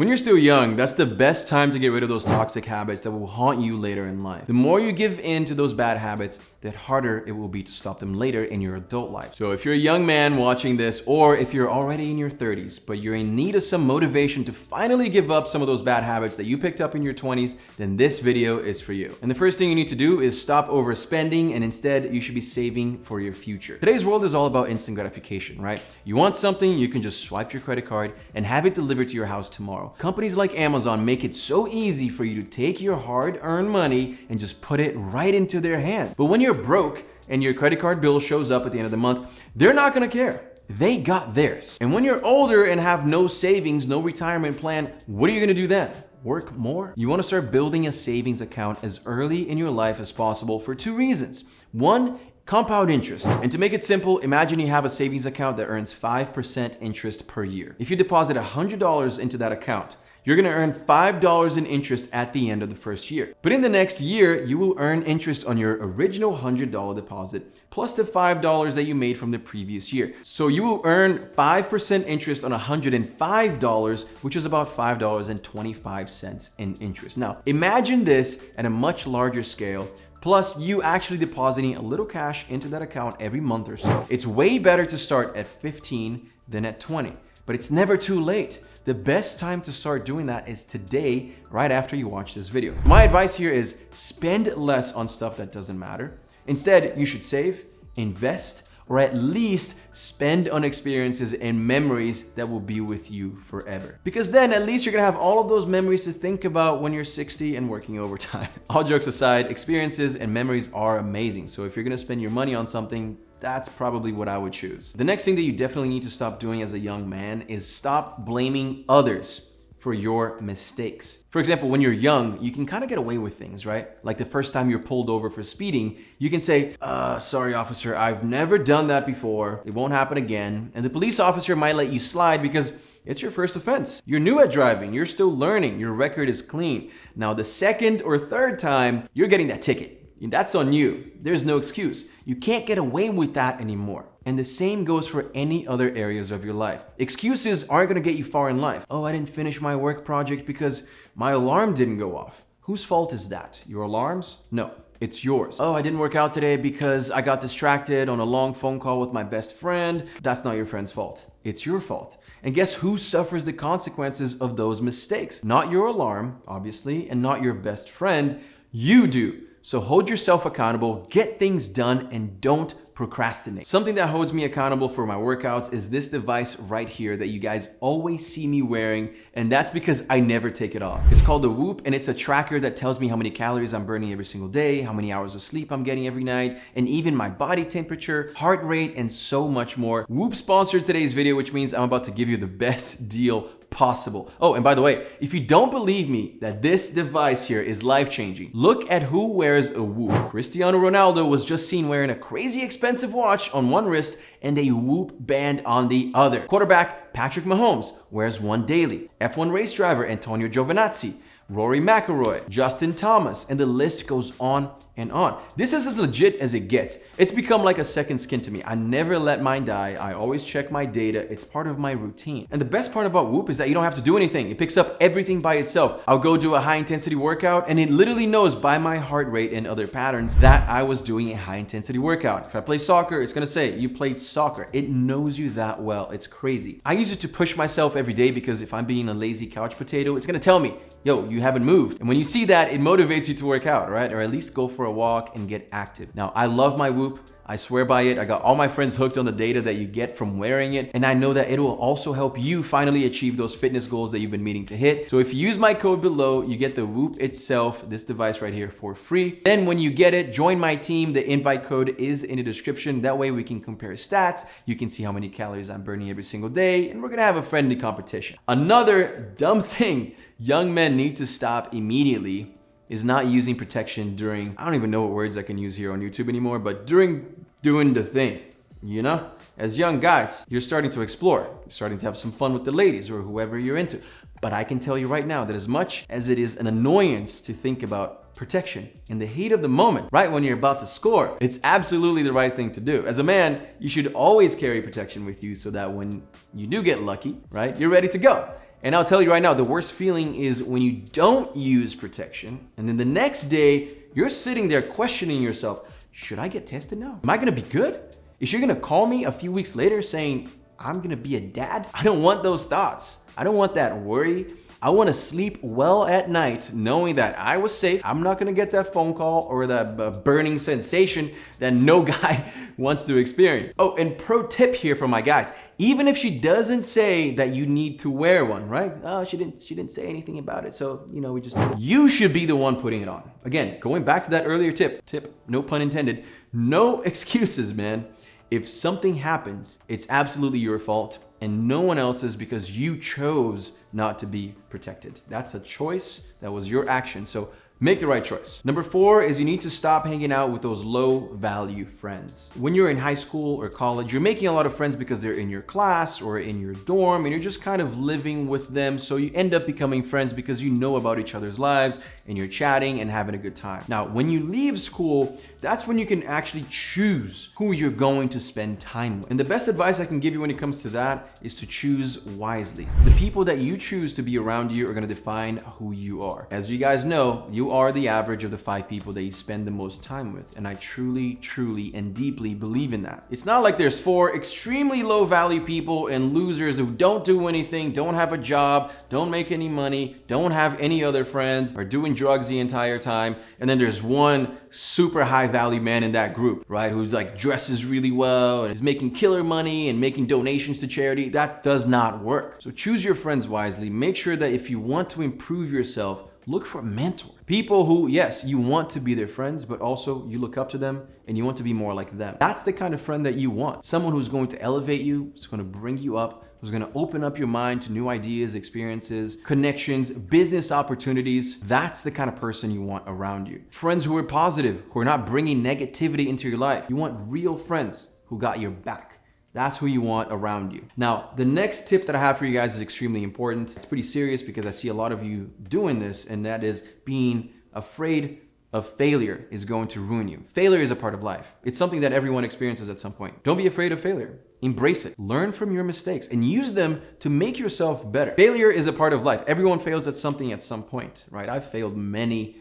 When you're still young, that's the best time to get rid of those toxic habits that will haunt you later in life. The more you give in to those bad habits, the harder it will be to stop them later in your adult life. So if you're a young man watching this, or if you're already in your 30s, but you're in need of some motivation to finally give up some of those bad habits that you picked up in your 20s, then this video is for you. And the first thing you need to do is stop overspending, and instead you should be saving for your future. Today's world is all about instant gratification, right? You want something, you can just swipe your credit card and have it delivered to your house tomorrow. Companies like Amazon make it so easy for you to take your hard-earned money and just put it right into their hand. But when you're broke and your credit card bill shows up at the end of the month, they're not gonna care. They got theirs. And when you're older and have no savings, no retirement plan, what are you gonna do then? Work more? You wanna start building a savings account as early in your life as possible for two reasons. One, compound interest. And to make it simple, imagine you have a savings account that earns 5% interest per year. If you deposit $100 into that account, you're gonna earn $5 in interest at the end of the first year. But in the next year, you will earn interest on your original $100 deposit, plus the $5 that you made from the previous year. So you will earn 5% interest on $105, which is about $5.25 in interest. Now, imagine this at a much larger scale, plus you actually depositing a little cash into that account every month or so. It's way better to start at 15 than at 20, but it's never too late. The best time to start doing that is today, right after you watch this video. My advice here is spend less on stuff that doesn't matter. Instead, you should save, invest, or at least spend on experiences and memories that will be with you forever. Because then at least you're gonna have all of those memories to think about when you're 60 and working overtime. All jokes aside, experiences and memories are amazing. So if you're gonna spend your money on something, that's probably what I would choose. The next thing that you definitely need to stop doing as a young man is stop blaming others for your mistakes. For example, when you're young, you can kind of get away with things, right? Like the first time you're pulled over for speeding, you can say, sorry officer, I've never done that before. It won't happen again. And the police officer might let you slide because it's your first offense. You're new at driving, you're still learning, your record is clean. Now the second or third time, you're getting that ticket. That's on you. There's no excuse. You can't get away with that anymore. And the same goes for any other areas of your life. Excuses aren't gonna get you far in life. Oh, I didn't finish my work project because my alarm didn't go off. Whose fault is that? Your alarm's? No, it's yours. Oh, I didn't work out today because I got distracted on a long phone call with my best friend. That's not your friend's fault. It's your fault. And guess who suffers the consequences of those mistakes? Not your alarm, obviously, and not your best friend. You do. So hold yourself accountable, get things done, and don't procrastinate. Something that holds me accountable for my workouts is this device right here that you guys always see me wearing, and that's because I never take it off. It's called the Whoop, and it's a tracker that tells me how many calories I'm burning every single day, how many hours of sleep I'm getting every night, and even my body temperature, heart rate, and so much more. Whoop sponsored today's video, which means I'm about to give you the best deal possible. Oh, and by the way, if you don't believe me that this device here is life-changing, look at who wears a Whoop. Cristiano Ronaldo was just seen wearing a crazy expensive watch on one wrist and a Whoop band on the other. Quarterback Patrick Mahomes wears one daily. F1 race driver Antonio Giovinazzi, Rory McIlroy, Justin Thomas, and the list goes on and on. This is as legit as it gets. It's become like a second skin to me. I never let mine die. I always check my data. It's part of my routine. And the best part about Whoop is that you don't have to do anything. It picks up everything by itself. I'll go do a high intensity workout and it literally knows by my heart rate and other patterns that I was doing a high intensity workout. If I play soccer, it's gonna say, you played soccer. It knows you that well. It's crazy. I use it to push myself every day because if I'm being a lazy couch potato, it's gonna tell me, yo, you haven't moved. And when you see that, it motivates you to work out, right? Or at least go for a walk and get active. Now, I love my Whoop. I swear by it. I got all my friends hooked on the data that you get from wearing it. And I know that it will also help you finally achieve those fitness goals that you've been meaning to hit. So if you use my code below, you get the Whoop itself, this device right here, for free. Then when you get it, join my team. The invite code is in the description. That way we can compare stats. You can see how many calories I'm burning every single day. And we're gonna have a friendly competition. Another dumb thing young men need to stop immediately is not using protection during, I don't even know what words I can use here on YouTube anymore, but during doing the thing, you know? As young guys, you're starting to explore. You're starting to have some fun with the ladies or whoever you're into. But I can tell you right now that as much as it is an annoyance to think about protection in the heat of the moment, right when you're about to score, it's absolutely the right thing to do. As a man, you should always carry protection with you so that when you do get lucky, right, you're ready to go. And I'll tell you right now, the worst feeling is when you don't use protection, and then the next day, you're sitting there questioning yourself, should I get tested now? Am I gonna be good? Is she gonna call me a few weeks later saying, I'm gonna be a dad? I don't want those thoughts. I don't want that worry. I wanna sleep well at night knowing that I was safe. I'm not gonna get that phone call or that burning sensation that no guy wants to experience. Oh, and pro tip here for my guys. Even if she doesn't say that you need to wear one, right? Oh, she didn't say anything about it, so we just you should be the one putting it on. Again, going back to that earlier tip, no pun intended, no excuses, man. If something happens, it's absolutely your fault and no one else's because you chose not to be protected. That's a choice. That was your action. So make the right choice. Number 4 is you need to stop hanging out with those low value friends. When you're in high school or college, you're making a lot of friends because they're in your class or in your dorm and you're just kind of living with them. So you end up becoming friends because you know about each other's lives and you're chatting and having a good time. Now, when you leave school, that's when you can actually choose who you're going to spend time with. And the best advice I can give you when it comes to that is to choose wisely. The people that you choose to be around you are going to define who you are. As you guys know, you are the average of the 5 people that you spend the most time with. And I truly, truly, and deeply believe in that. It's not like there's 4 extremely low value people and losers who don't do anything, don't have a job, don't make any money, don't have any other friends, are doing drugs the entire time. And then there's one super high value man in that group, right? Who's like dresses really well and is making killer money and making donations to charity. That does not work. So choose your friends wisely. Make sure that if you want to improve yourself, look for a mentor. People who, yes, you want to be their friends, but also you look up to them and you want to be more like them. That's the kind of friend that you want. Someone who's going to elevate you, who's going to bring you up, who's going to open up your mind to new ideas, experiences, connections, business opportunities. That's the kind of person you want around you. Friends who are positive, who are not bringing negativity into your life. You want real friends who got your back. That's who you want around you. Now, the next tip that I have for you guys is extremely important. It's pretty serious because I see a lot of you doing this, and that is being afraid of failure is going to ruin you. Failure is a part of life. It's something that everyone experiences at some point. Don't be afraid of failure. Embrace it. Learn from your mistakes and use them to make yourself better. Failure is a part of life. Everyone fails at something at some point, right? I've failed many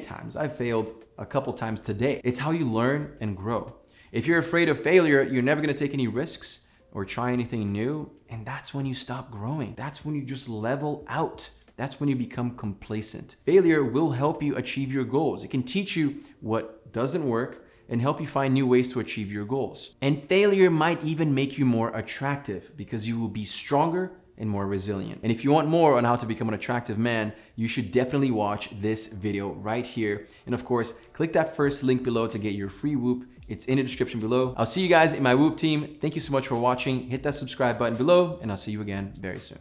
times. I failed a couple times today. It's how you learn and grow. If you're afraid of failure, you're never going to take any risks or try anything new. And that's when you stop growing. That's when you just level out. That's when you become complacent. Failure will help you achieve your goals. It can teach you what doesn't work and help you find new ways to achieve your goals. And failure might even make you more attractive because you will be stronger and more resilient. And if you want more on how to become an attractive man, you should definitely watch this video right here. And of course, click that first link below to get your free Whoop. It's in the description below. I'll see you guys in my Whoop team. Thank you so much for watching. Hit that subscribe button below, and I'll see you again very soon.